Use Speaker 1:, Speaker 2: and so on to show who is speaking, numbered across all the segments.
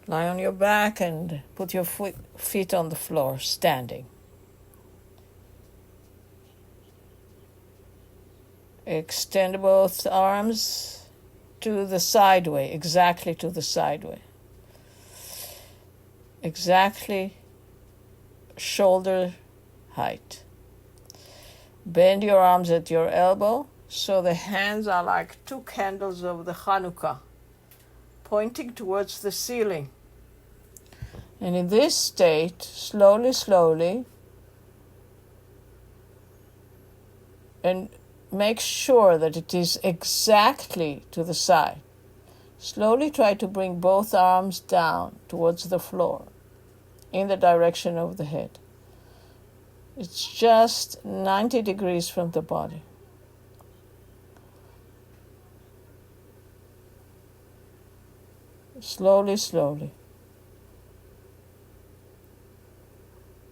Speaker 1: Lie on your back and put your feet on the floor, standing. Extend both arms to the sideway, exactly to the sideway. Exactly shoulder height. Bend your arms at your elbow so the hands are like two candles of the Chanukia, pointing towards the ceiling. And in this state, slowly, slowly, and make sure that it is exactly to the side. Slowly try to bring both arms down towards the floor in the direction of the head. It's just 90 degrees from the body. Slowly, slowly.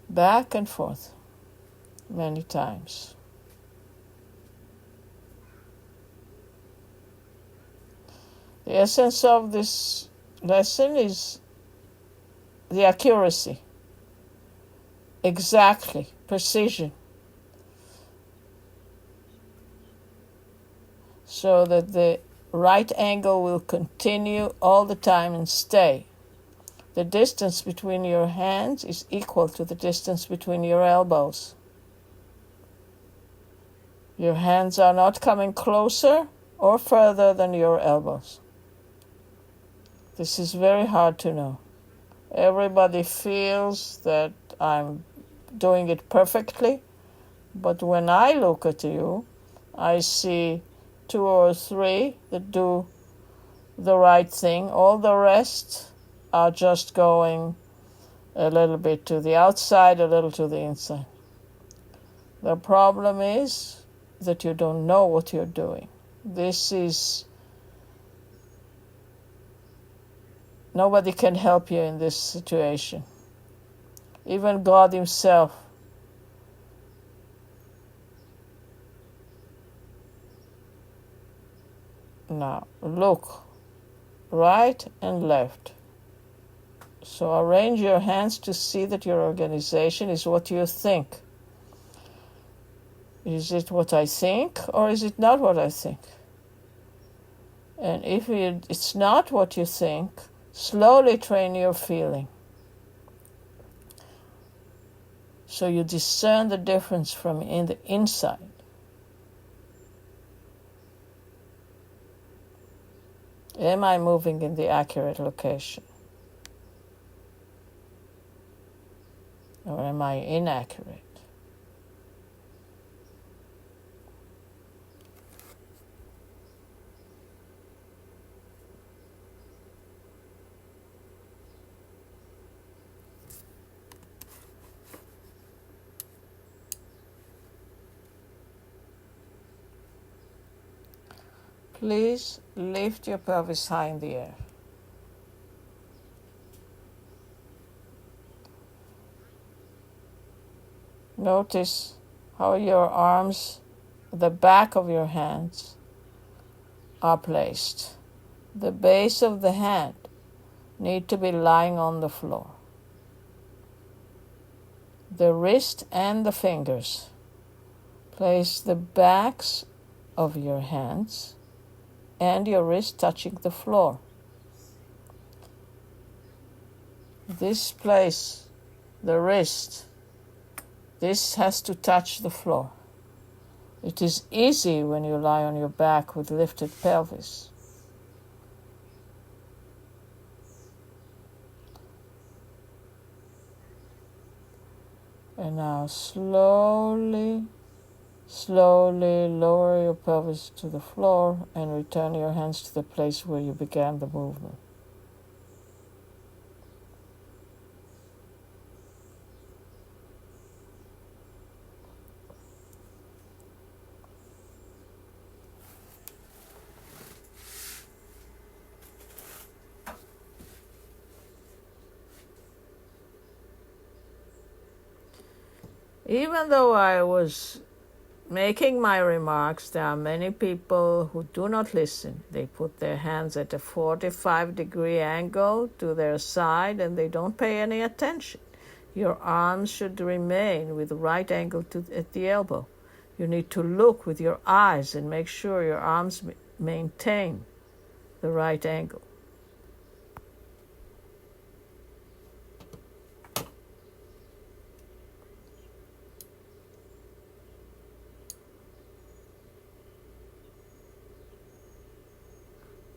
Speaker 1: Back and forth many times. The essence of this lesson is the accuracy, exactly, precision, so that the right angle will continue all the time and stay. The distance between your hands is equal to the distance between your elbows. Your hands are not coming closer or further than your elbows. This is very hard to know. Everybody feels that I'm doing it perfectly, but when I look at you, I see 2 or 3 that do the right thing. All the rest are just going a little bit to the outside, a little to the inside. The problem is that you don't know what you're doing. Nobody can help you in this situation. Even God Himself. Now, look, right and left. So arrange your hands to see that your organization is what you think. Is it what I think, or is it not what I think? And if it's not what you think, slowly train your feeling. So you discern the difference from in the inside. Am I moving in the accurate location? Or am I inaccurate? Please lift your pelvis high in the air. Notice how your arms, the back of your hands, are placed. The base of the hand need to be lying on the floor. The wrist and the fingers. Place the backs of your hands and your wrist touching the floor. This place, the wrist, this has to touch the floor. It is easy when you lie on your back with lifted pelvis. And now slowly, slowly lower your pelvis to the floor and return your hands to the place where you began the movement. Even though I was making my remarks, there are many people who do not listen. They put their hands at a 45-degree angle to their side and they don't pay any attention. Your arms should remain with the right angle at the elbow. You need to look with your eyes and make sure your arms maintain the right angle.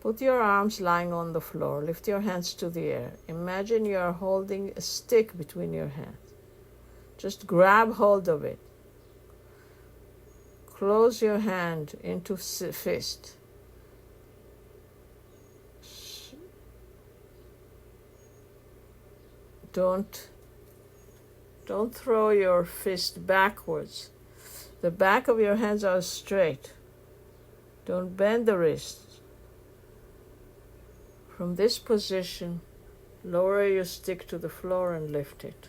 Speaker 1: Put your arms lying on the floor. Lift your hands to the air. Imagine you are holding a stick between your hands. Just grab hold of it. Close your hand into fist. Don't throw your fist backwards. The back of your hands are straight. Don't bend the wrists. From this position, lower your stick to the floor and lift it.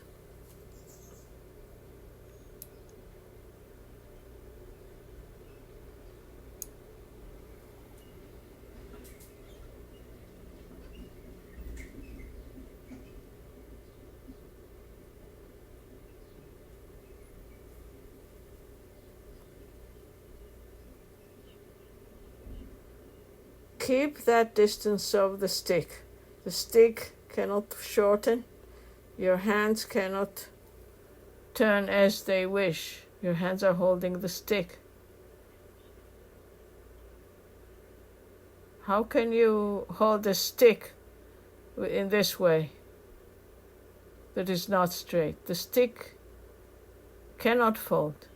Speaker 1: Keep that distance of the stick. The stick cannot shorten. Your hands cannot turn as they wish. Your hands are holding the stick. How can you hold the stick in this way that is not straight? The stick cannot fold.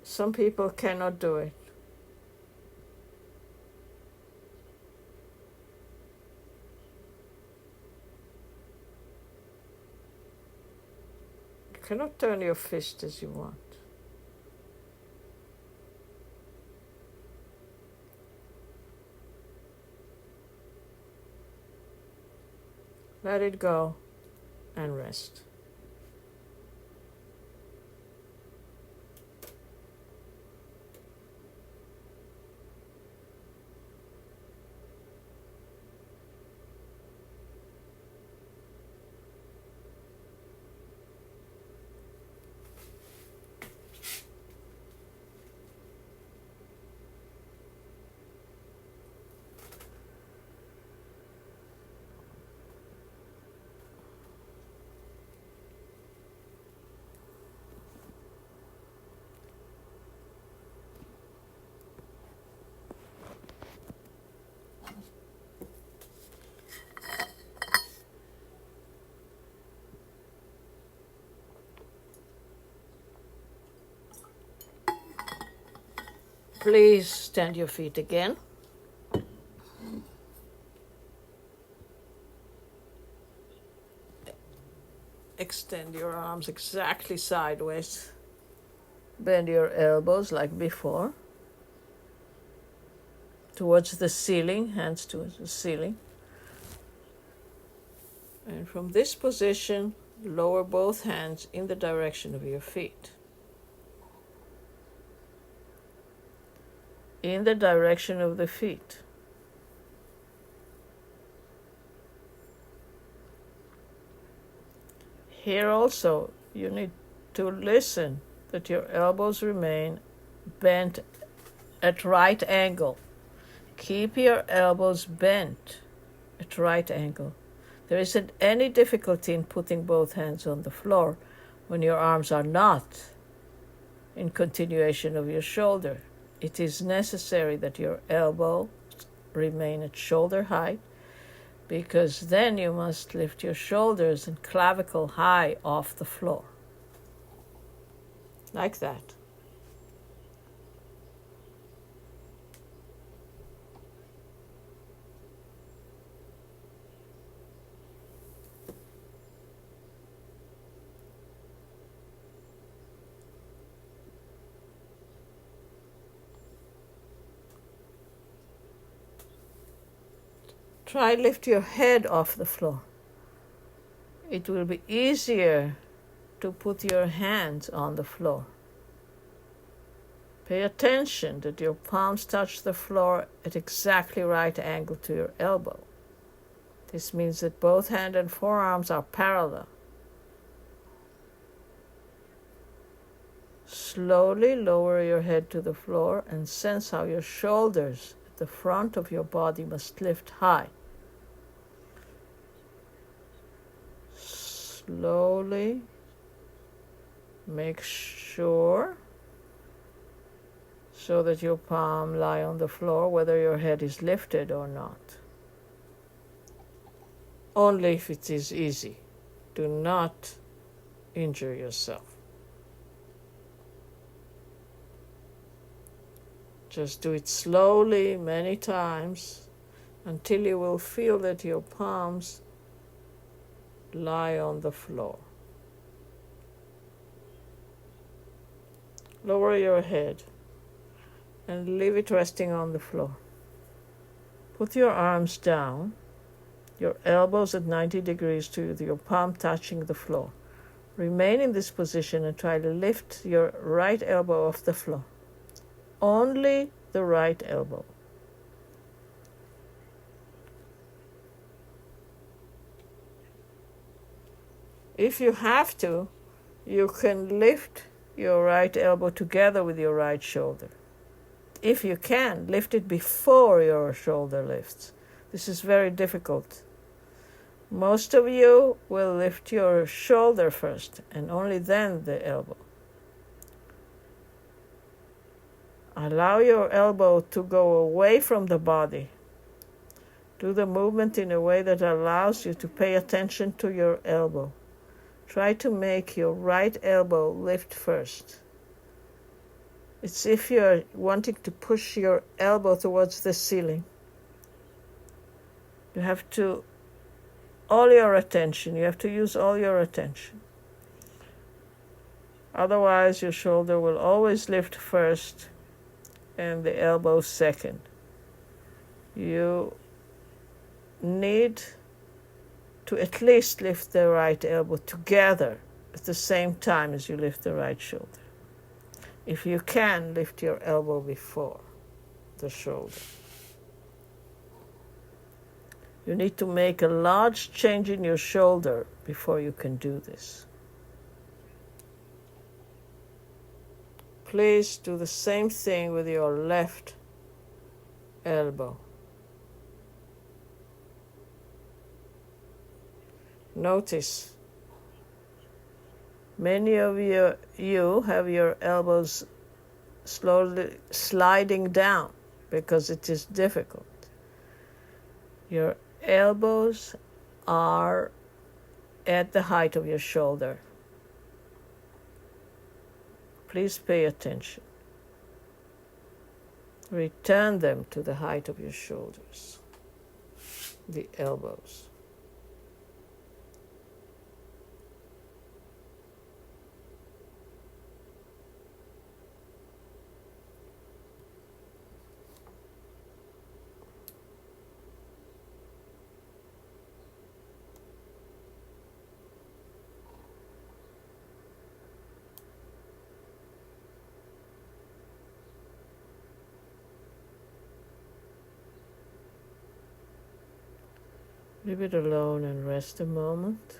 Speaker 1: Some people cannot do it. You cannot turn your fist as you want. Let it go and rest. Please stand your feet again. Extend your arms exactly sideways. Bend your elbows like before. Towards the ceiling, hands towards the ceiling. And from this position, lower both hands in the direction of your feet. In the direction of the feet. Here also, you need to listen that your elbows remain bent at right angle. Keep your elbows bent at right angle. There isn't any difficulty in putting both hands on the floor when your arms are not in continuation of your shoulder. It is necessary that your elbows remain at shoulder height, because then you must lift your shoulders and clavicle high off the floor. Like that. Try lift your head off the floor. It will be easier to put your hands on the floor. Pay attention that your palms touch the floor at exactly right angle to your elbow. This means that both hand and forearms are parallel. Slowly lower your head to the floor and sense how your shoulders at the front of your body must lift high. Slowly make sure so that your palm lie on the floor whether your head is lifted or not. Only if it is easy. Do not injure yourself. Just do it slowly many times until you will feel that your palms lie on the floor. Lower your head and leave it resting on the floor. Put your arms down, your elbows at 90 degrees to your palm touching the floor. Remain in this position and try to lift your right elbow off the floor. Only the right elbow. If you have to, you can lift your right elbow together with your right shoulder. If you can, lift it before your shoulder lifts. This is very difficult. Most of you will lift your shoulder first and only then the elbow. Allow your elbow to go away from the body. Do the movement in a way that allows you to pay attention to your elbow. Try to make your right elbow lift first. It's if you're wanting to push your elbow towards the ceiling. You have to, all your attention, you have to use all your attention. Otherwise, your shoulder will always lift first and the elbow second. You need to at least lift the right elbow together at the same time as you lift the right shoulder. If you can, lift your elbow before the shoulder. You need to make a large change in your shoulder before you can do this. Please do the same thing with your left elbow. Notice, many of you have your elbows slowly sliding down because it is difficult. Your elbows are at the height of your shoulder. Please pay attention. Return them to the height of your shoulders, the elbows. Leave it alone and rest a moment.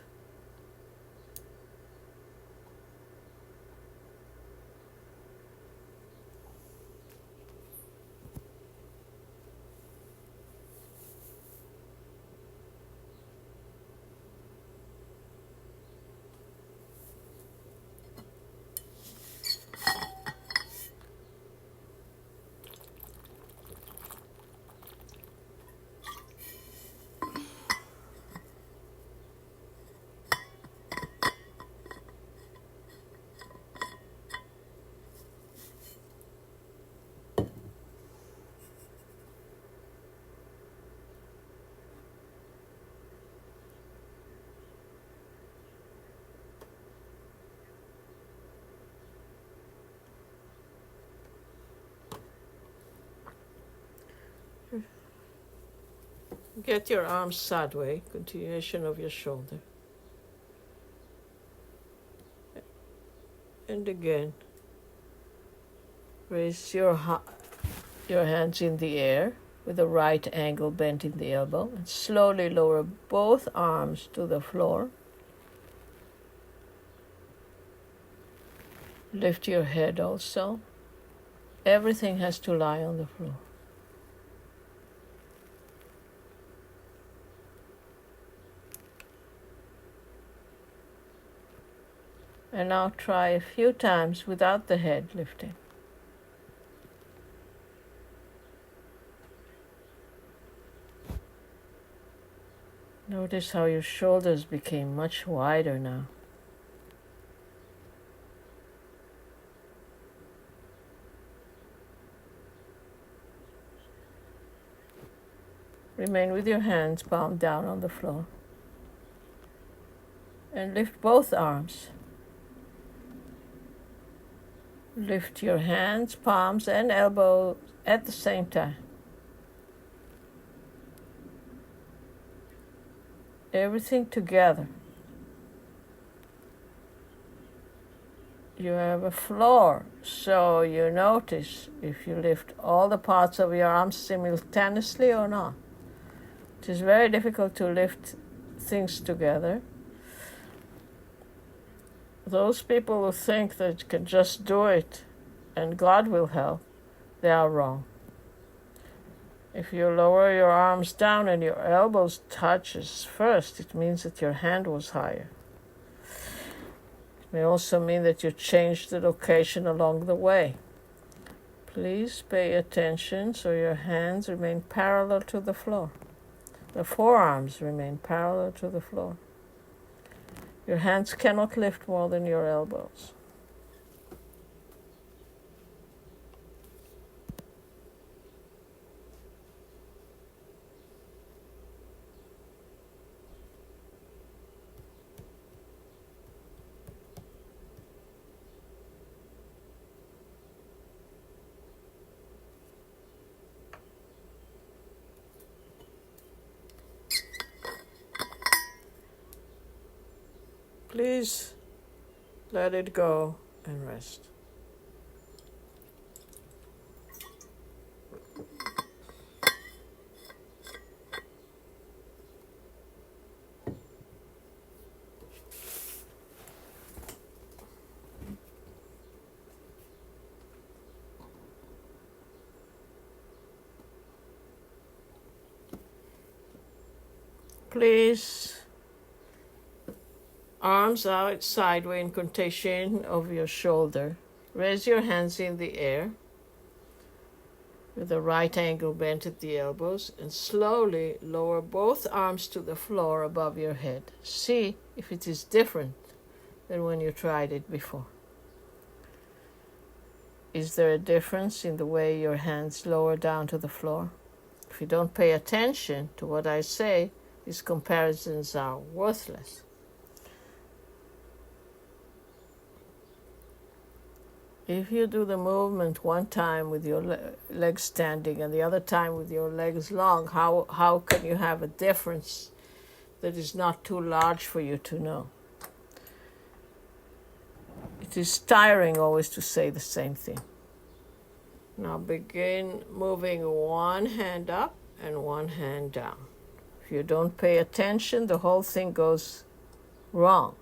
Speaker 1: Get your arms sideways, continuation of your shoulder. And again, raise your hands in the air with the right ankle bent in the elbow, and slowly lower both arms to the floor. Lift your head also. Everything has to lie on the floor. And now try a few times without the head lifting. Notice how your shoulders became much wider now. Remain with your hands palm down on the floor. And lift both arms. Lift your hands, palms, and elbows at the same time. Everything together. You have a floor, so you notice if you lift all the parts of your arms simultaneously or not. It is very difficult to lift things together. Those people who think that you can just do it and God will help, they are wrong. If you lower your arms down and your elbows touches first, it means that your hand was higher. It may also mean that you changed the location along the way. Please pay attention so your hands remain parallel to the floor. The forearms remain parallel to the floor. Your hands cannot lift more than your elbows. Please let it go and rest. Please, arms out sideways in contention of your shoulder. Raise your hands in the air with the right ankle bent at the elbows, and slowly lower both arms to the floor above your head. See if it is different than when you tried it before. Is there a difference in the way your hands lower down to the floor? If you don't pay attention to what I say, these comparisons are worthless. If you do the movement one time with your legs standing and the other time with your legs long, how can you have a difference that is not too large for you to know? It is tiring always to say the same thing. Now begin moving one hand up and one hand down. If you don't pay attention, the whole thing goes wrong.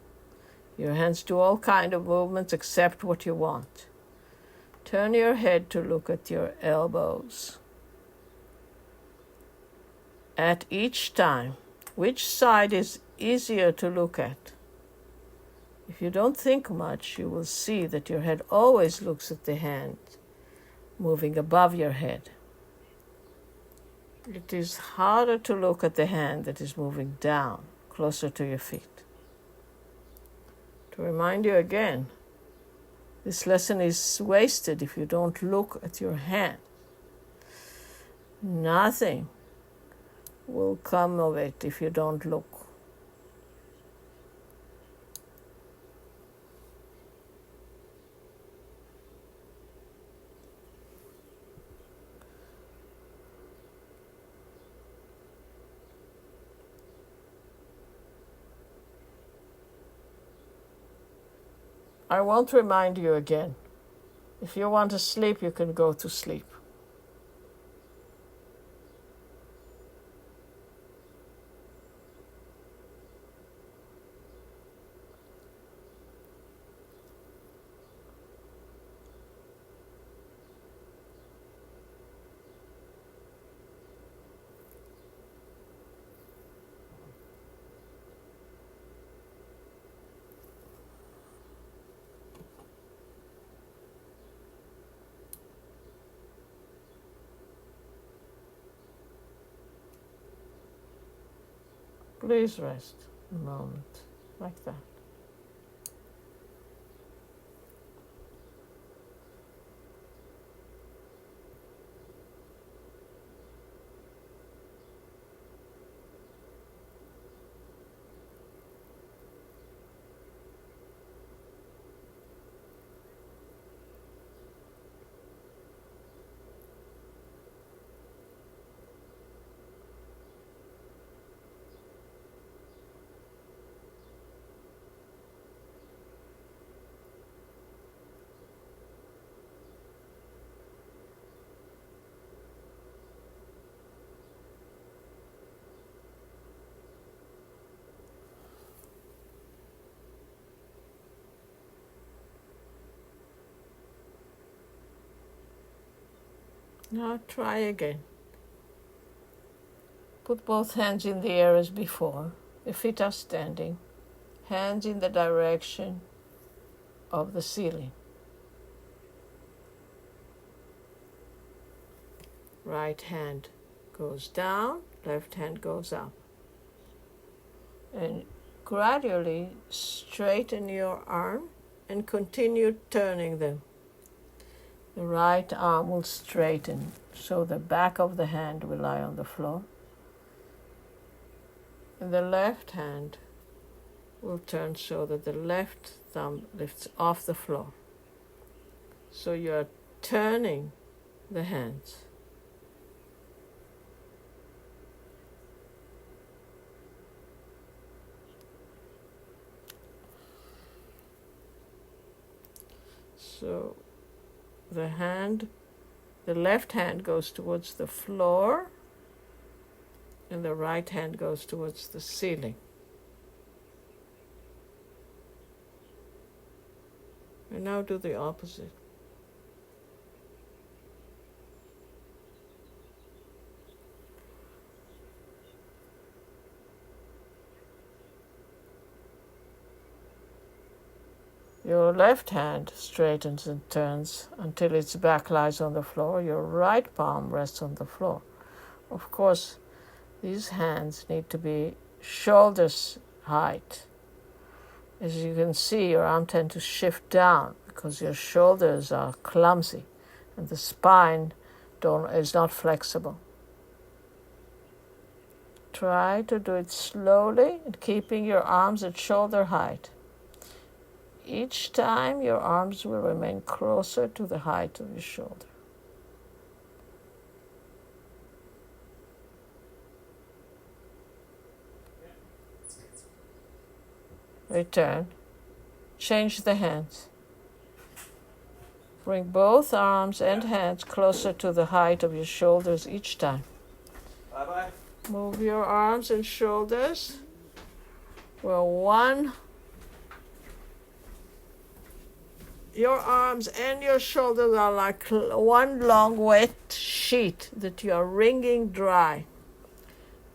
Speaker 1: Your hands do all kinds of movements except what you want. Turn your head to look at your elbows. At each time, which side is easier to look at? If you don't think much, you will see that your head always looks at the hand moving above your head. It is harder to look at the hand that is moving down, closer to your feet. To remind you again, this lesson is wasted if you don't look at your hand. Nothing will come of it if you don't look. I won't remind you again. If you want to sleep, you can go to sleep. Please rest a moment, like that. Now try again. Put both hands in the air as before. The feet are standing. Hands in the direction of the ceiling. Right hand goes down, left hand goes up. And gradually straighten your arm and continue turning them. The right arm will straighten, so the back of the hand will lie on the floor. And the left hand will turn so that the left thumb lifts off the floor. So you're turning the hands. So the left hand goes towards the floor and the right hand goes towards the ceiling. And now do the opposite. Your left hand straightens and turns until its back lies on the floor. Your right palm rests on the floor. Of course, these hands need to be shoulders height. As you can see, your arm tends to shift down because your shoulders are clumsy and the spine is not flexible. Try to do it slowly and keeping your arms at shoulder height. Each time your arms will remain closer to the height of your shoulder. Return. Change the hands. Bring both arms and hands closer to the height of your shoulders each time.
Speaker 2: Bye-bye.
Speaker 1: Move your arms and shoulders. Your arms and your shoulders are like one long wet sheet that you are wringing dry.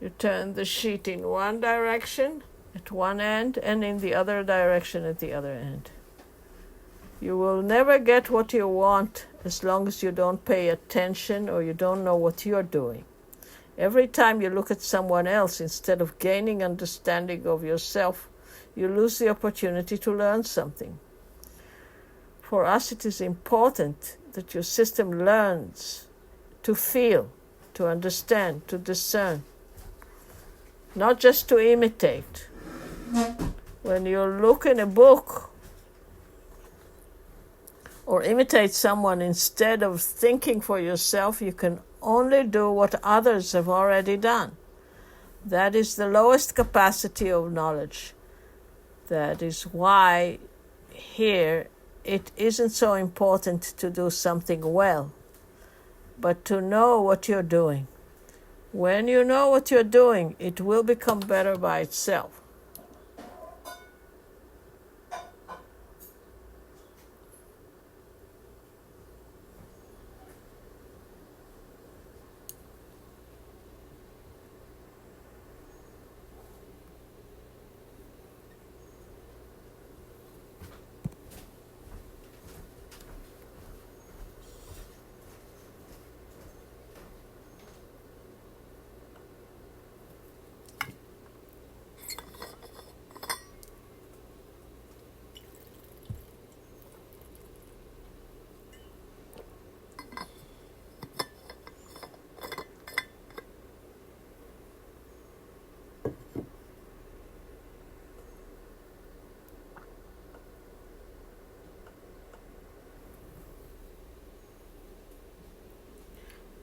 Speaker 1: You turn the sheet in one direction at one end and in the other direction at the other end. You will never get what you want as long as you don't pay attention or you don't know what you're doing. Every time you look at someone else instead of gaining understanding of yourself, you lose the opportunity to learn something. For us, it is important that your system learns to feel, to understand, to discern, not just to imitate. When you look in a book or imitate someone instead of thinking for yourself, you can only do what others have already done. That is the lowest capacity of knowledge. That is why here, it isn't so important to do something well, but to know what you're doing. When you know what you're doing, it will become better by itself.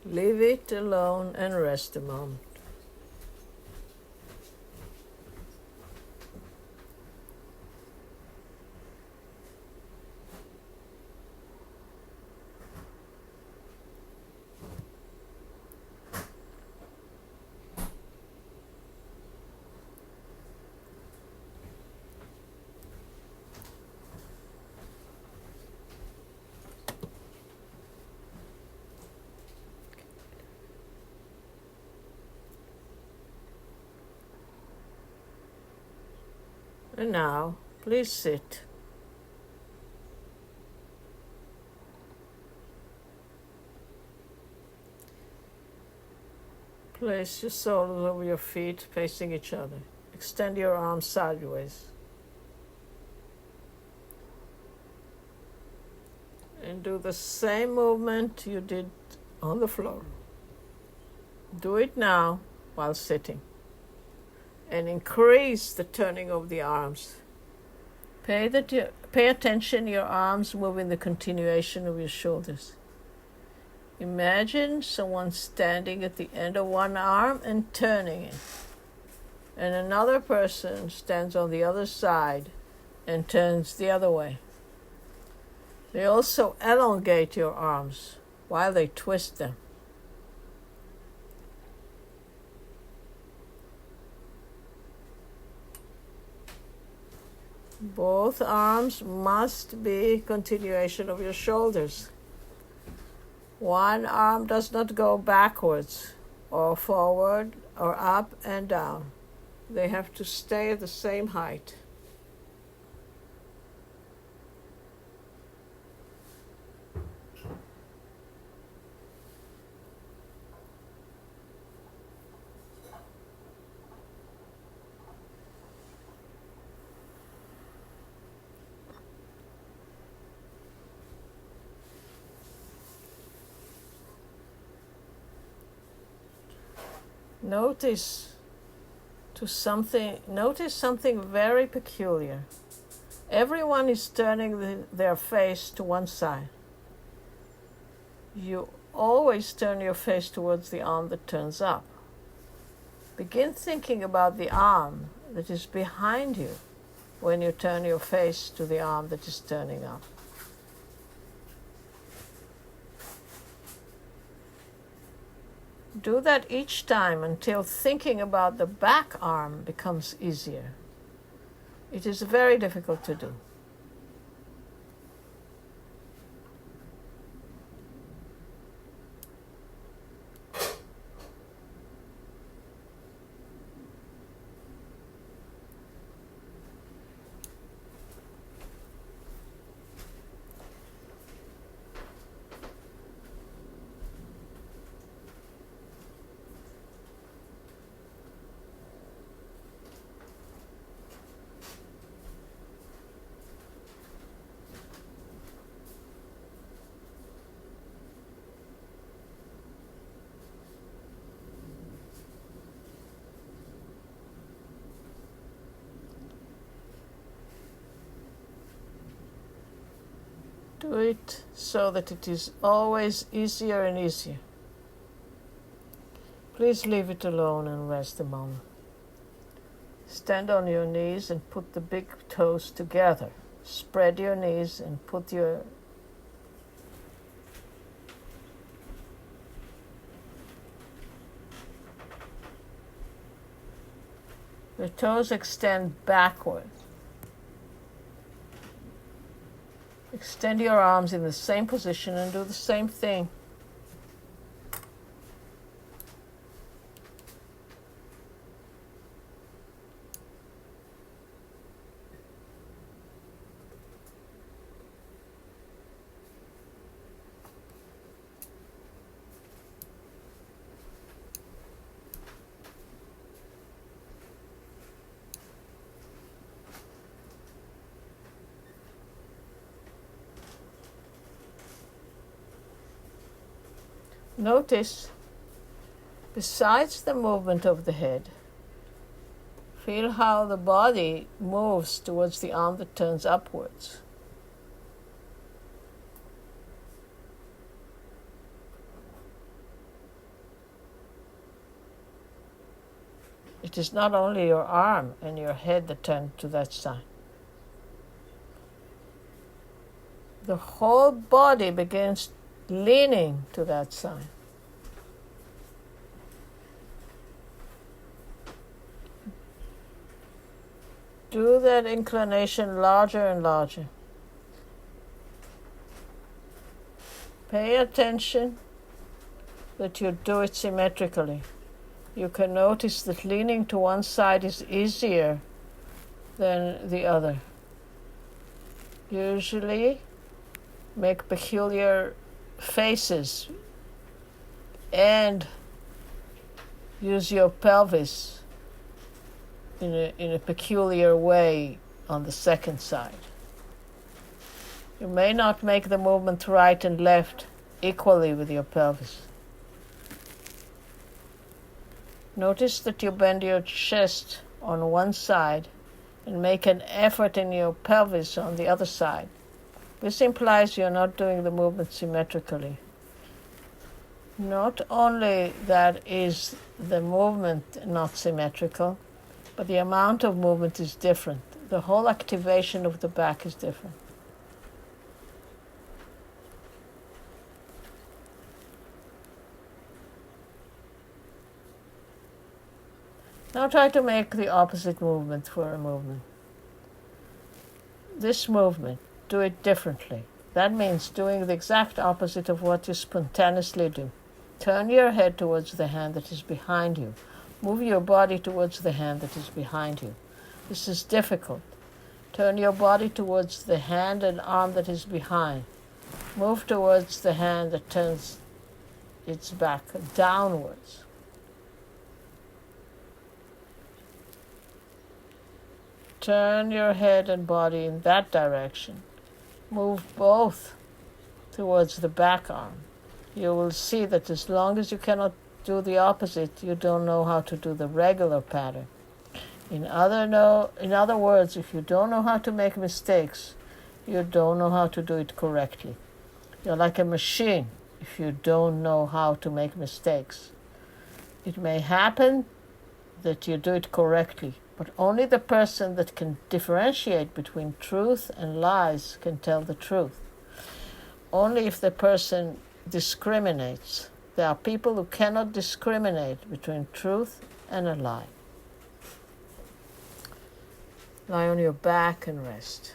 Speaker 1: Leave it alone and rest a moment. And now, please sit. Place your soles over your feet, facing each other. Extend your arms sideways. And do the same movement you did on the floor. Do it now while sitting. And increase the turning of the arms. Pay attention, your arms move in the continuation of your shoulders. Imagine someone standing at the end of one arm and turning it. And another person stands on the other side and turns the other way. They also elongate your arms while they twist them. Both arms must be continuation of your shoulders. One arm does not go backwards or forward or up and down. They have to stay at the same height. Notice something very peculiar. Everyone is turning their face to one side. You always turn your face towards the arm that turns up. Begin thinking about the arm that is behind you when you turn your face to the arm that is turning up. Do that each time until thinking about the back arm becomes easier. It is very difficult to do. Do it so that it is always easier and easier. Please leave it alone and rest a moment. Stand on your knees and put the big toes together Spread your knees and put your toes extend backward. Extend your arms in the same position and do the same thing. Notice, besides the movement of the head, feel how the body moves towards the arm that turns upwards. It is not only your arm and your head that turn to that side. The whole body begins leaning to that side. Do that inclination larger and larger. Pay attention that you do it symmetrically. You can notice that leaning to one side is easier than the other. Usually make peculiar faces and use your pelvis in a peculiar way on the second side. You may not make the movement right and left equally with your pelvis. Notice that you bend your chest on one side and make an effort in your pelvis on the other side. This implies you're not doing the movement symmetrically. Not only that is the movement not symmetrical, but the amount of movement is different. The whole activation of the back is different. Now try to make the opposite movement for a movement. This movement, do it differently. That means doing the exact opposite of what you spontaneously do. Turn your head towards the hand that is behind you. Move your body towards the hand that is behind you. This is difficult. Turn your body towards the hand and arm that is behind. Move towards the hand that turns its back downwards. Turn your head and body in that direction. Move both towards the back arm. You will see that as long as you cannot do the opposite, you don't know how to do the regular pattern. In other words, if you don't know how to make mistakes, you don't know how to do it correctly. You're like a machine if you don't know how to make mistakes. It may happen that you do it correctly, but only the person that can differentiate between truth and lies can tell the truth. Only if the person discriminates. There are people who cannot discriminate between truth and a lie. Lie on your back and rest.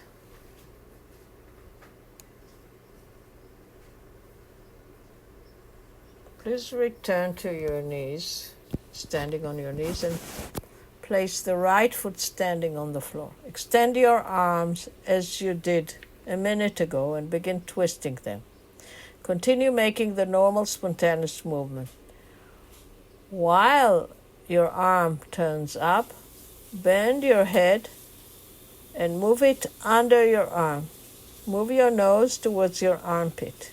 Speaker 1: Please return to your knees, standing on your knees, and place the right foot standing on the floor. Extend your arms as you did a minute ago and begin twisting them. Continue making the normal spontaneous movement. While your arm turns up, bend your head and move it under your arm. Move your nose towards your armpit.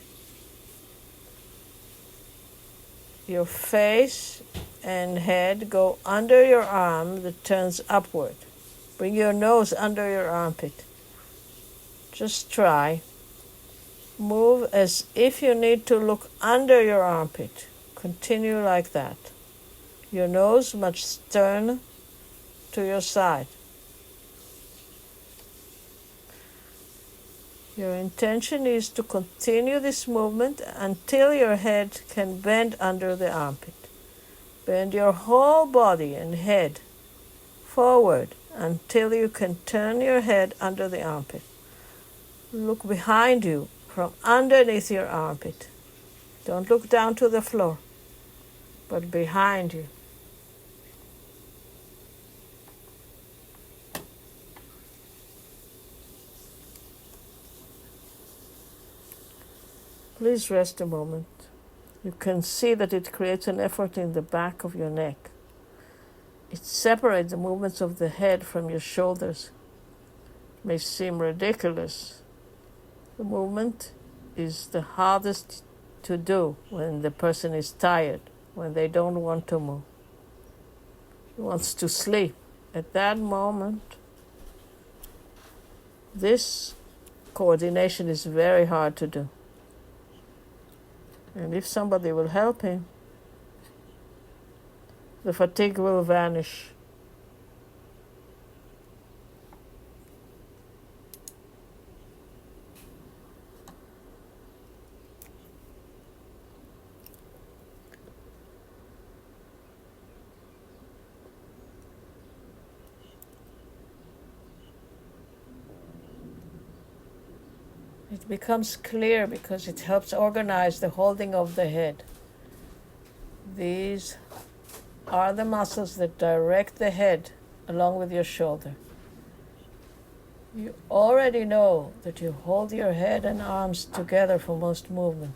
Speaker 1: Your face and head go under your arm that turns upward. Bring your nose under your armpit. Just try. Move as if you need to look under your armpit. Continue like that. Your nose must turn to your side. Your intention is to continue this movement until your head can bend under the armpit. Bend your whole body and head forward until you can turn your head under the armpit. Look behind you from underneath your armpit. Don't look down to the floor, but behind you. Please rest a moment. You can see that it creates an effort in the back of your neck. It separates the movements of the head from your shoulders. It may seem ridiculous. The movement is the hardest to do when the person is tired, when they don't want to move. He wants to sleep. At that moment, this coordination is very hard to do. And if somebody will help him, the fatigue will vanish. It becomes clear because it helps organize the holding of the head. These are the muscles that direct the head along with your shoulder. You already know that you hold your head and arms together for most movement.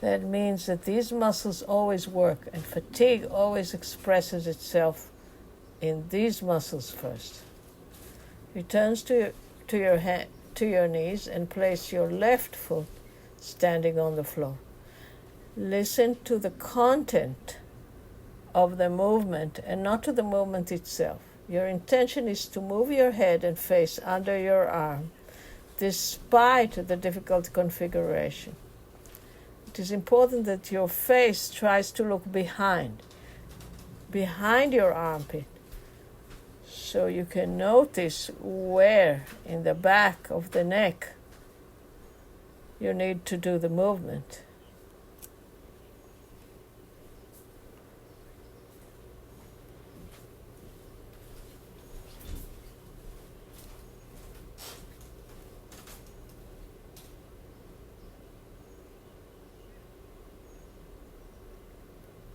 Speaker 1: That means that these muscles always work, and fatigue always expresses itself in these muscles first. Returns to your knees and place your left foot standing on the floor. Listen to the content of the movement and not to the movement itself. Your intention is to move your head and face under your arm, despite the difficult configuration. It is important that your face tries to look behind your armpit, so you can notice where in the back of the neck you need to do the movement.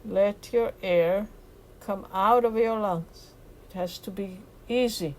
Speaker 1: Let your air come out of your lungs. It has to be easy.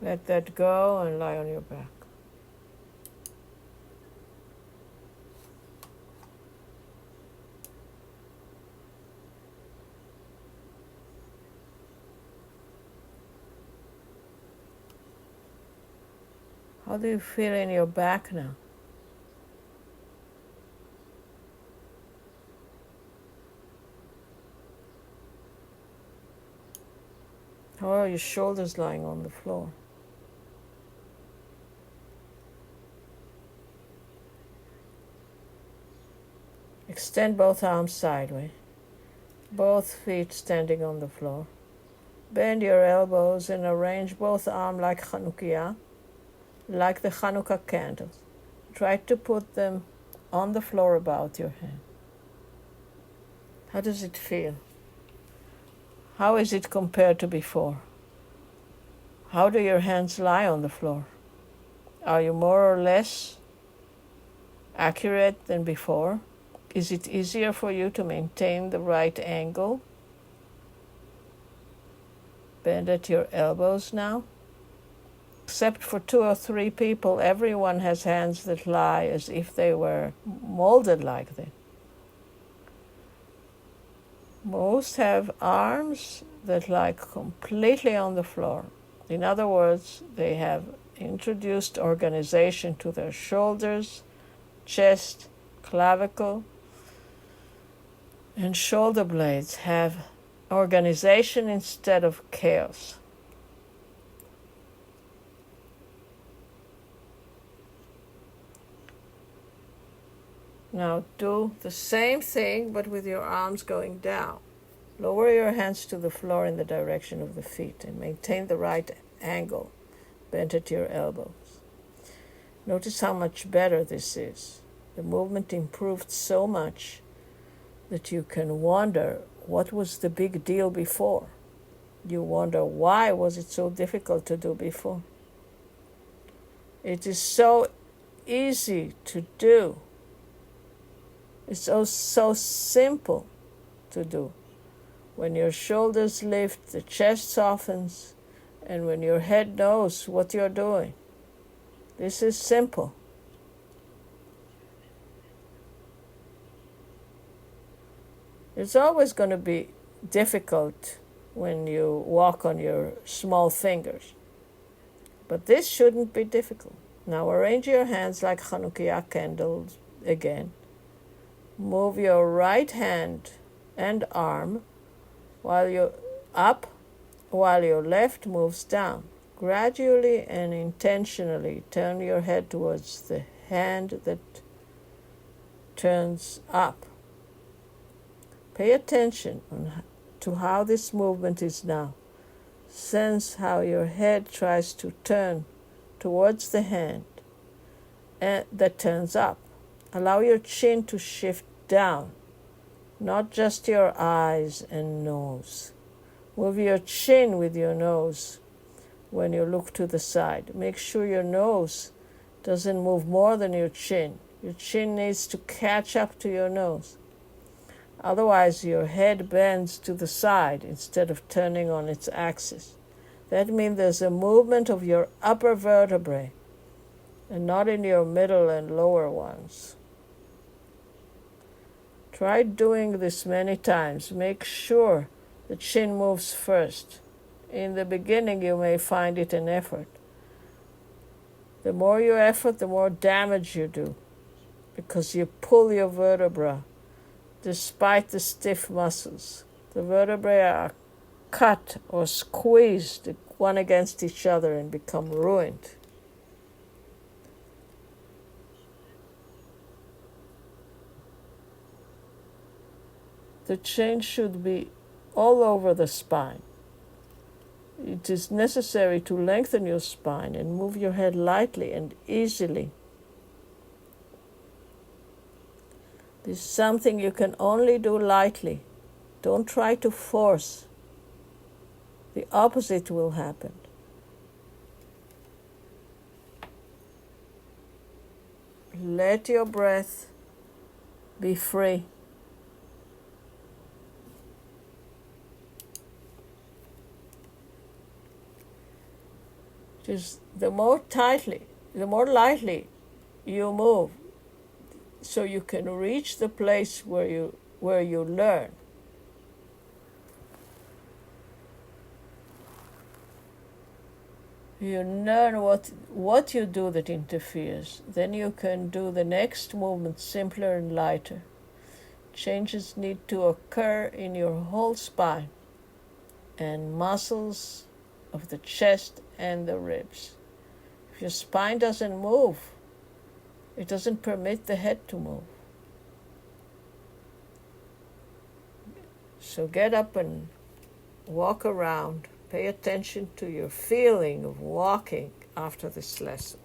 Speaker 1: Let that go and lie on your back. How do you feel in your back now? How are your shoulders lying on the floor? Extend both arms sideways, both feet standing on the floor. Bend your elbows and arrange both arms like Chanukia, like the Chanukah candles. Try to put them on the floor about your hand. How does it feel? How is it compared to before? How do your hands lie on the floor? Are you more or less accurate than before? Is it easier for you to maintain the right angle? Bend at your elbows now. Except for 2 or 3 people, everyone has hands that lie as if they were molded like that. Most have arms that lie completely on the floor. In other words, they have introduced organization to their shoulders, chest, clavicle, and shoulder blades have organization instead of chaos. Now do the same thing but with your arms going down. Lower your hands to the floor in the direction of the feet and maintain the right angle, bent at your elbows. Notice how much better this is. The movement improved so much that you can wonder what was the big deal before. You wonder why was it so difficult to do before. It is so easy to do. It's so simple to do. When your shoulders lift, the chest softens, and when your head knows what you're doing. This is simple. It's always going to be difficult when you walk on your small fingers. But this shouldn't be difficult. Now arrange your hands like Chanukia candles again. Move your right hand and arm while your left moves down. Gradually and intentionally turn your head towards the hand that turns up. Pay attention to how this movement is now. Sense how your head tries to turn towards the hand that turns up. Allow your chin to shift down, not just your eyes and nose. Move your chin with your nose when you look to the side. Make sure your nose doesn't move more than your chin. Your chin needs to catch up to your nose. Otherwise, your head bends to the side instead of turning on its axis. That means there's a movement of your upper vertebrae and not in your middle and lower ones. Try doing this many times. Make sure the chin moves first. In the beginning, you may find it an effort. The more you effort, the more damage you do, because you pull your vertebra despite the stiff muscles. The vertebrae are cut or squeezed one against each other and become ruined. The change should be all over the spine. It is necessary to lengthen your spine and move your head lightly and easily. This is something you can only do lightly. Don't try to force. The opposite will happen. Let your breath be free. Just the more lightly you move, so you can reach the place where you learn. You learn what you do that interferes. Then you can do the next movement simpler and lighter. Changes need to occur in your whole spine and muscles of the chest and the ribs. If your spine doesn't move, it doesn't permit the head to move. So get up and walk around. Pay attention to your feeling of walking after this lesson.